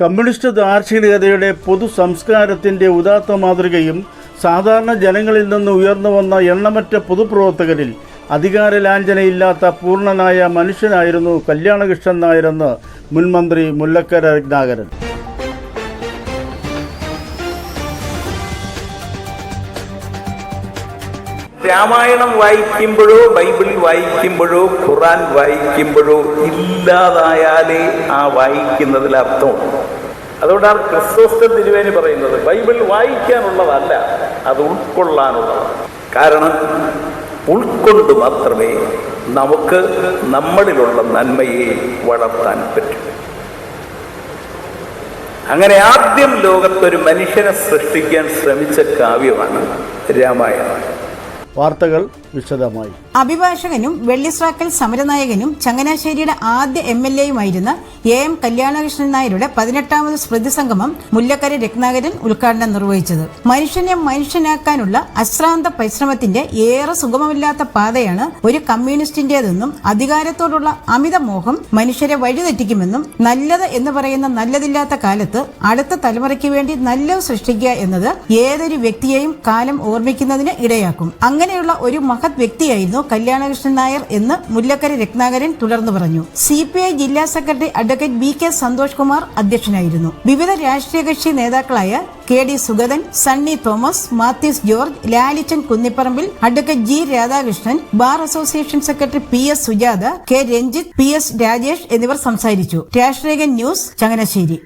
Communist ദാർശനികതയുടെ പൊതു സംസ്കാരത്തിൻ്റെ ഉദാത്ത മാതൃകയും സാധാരണ ജനങ്ങളിൽ നിന്ന് ഉയർന്നു വന്ന എണ്ണമറ്റ പൊതുപ്രവർത്തകരിൽ അധികാര ലാഞ്ചനയില്ലാത്ത പൂർണ്ണനായ മനുഷ്യനായിരുന്നു കല്യാണകൃഷ്ണൻ നായരെന്ന് മുൻമന്ത്രി മുല്ലക്കര രത്നാകരൻ. രാമായണം വായിക്കുമ്പോഴോ ബൈബിൾ വായിക്കുമ്പോഴോ ഖുറാൻ വായിക്കുമ്പോഴോ ഇല്ലാതായാലേ ആ വായിക്കുന്നതിൽ അർത്ഥമുണ്ട്. അതുകൊണ്ടാണ് ക്രിസ്തോസ്റ്റർ തിരുവേനി പറയുന്നത് ബൈബിൾ വായിക്കാനുള്ളതല്ല, അത് ഉൾക്കൊള്ളാനുള്ളതാണ്. കാരണം ഉൾക്കൊണ്ട് മാത്രമേ നമുക്ക് നമ്മളിലുള്ള നന്മയെ വളർത്താൻ പറ്റൂ. അങ്ങനെ ആദ്യം ലോകത്തൊരു മനുഷ്യനെ സൃഷ്ടിക്കാൻ ശ്രമിച്ച കാവ്യമാണ് രാമായണം. വാർത്തകൾ വിശദമായി. അഭിഭാഷകനും വെള്ളിസ്രാക്കൽ സമരനായകനും ചങ്ങനാശ്ശേരിയുടെ ആദ്യ MLAയുമായിരുന്ന AM കല്യാണകൃഷ്ണൻ നായരുടെ 18ാമത് സ്മൃതി സംഗമം മുല്ലക്കര രത്നാകരൻ ഉദ്ഘാടനം നിർവഹിച്ചത്. മനുഷ്യനെ മനുഷ്യനാക്കാനുള്ള അശ്രാന്ത പരിശ്രമത്തിന്റെ ഏറെ സുഗമമില്ലാത്ത പാതയാണ് ഒരു കമ്മ്യൂണിസ്റ്റിന്റേതെന്നും അധികാരത്തോടുള്ള അമിത മോഹം മനുഷ്യരെ വഴിതെറ്റിക്കുമെന്നും നല്ലത് എന്ന് പറയുന്ന നല്ലതില്ലാത്ത കാലത്ത് അടുത്ത തലമുറയ്ക്ക് വേണ്ടി നല്ലത് സൃഷ്ടിക്കുക എന്നത് ഏതൊരു വ്യക്തിയെയും കാലം ഓർമ്മിക്കുന്നതിന് ഇടയാക്കും. അങ്ങനെയുള്ള ഒരു മഹത് വ്യക്തിയായിരുന്നു കല്യാണകൃഷ്ണൻ നായർ എന്ന് മുല്ലക്കര രത്നാകരൻ തുടർന്നു പറഞ്ഞു. CPI ജില്ലാ secretary advocate BK Santhosh Kumar അധ്യക്ഷനായിരുന്നു. വിവിധ രാഷ്ട്രീയ കക്ഷി നേതാക്കളായ KD Sugathan, Sunny Thomas, Mathews George, Lalichan Kunnipparambil, advocate G Radhakrishnan, bar association secretary PS Sujatha, K Ranjith, PS Rajesh എന്നിവർ സംസാരിച്ചു. രാഷ്ട്രീയ ന്യൂസ് ചങ്ങനാശ്ശേരി.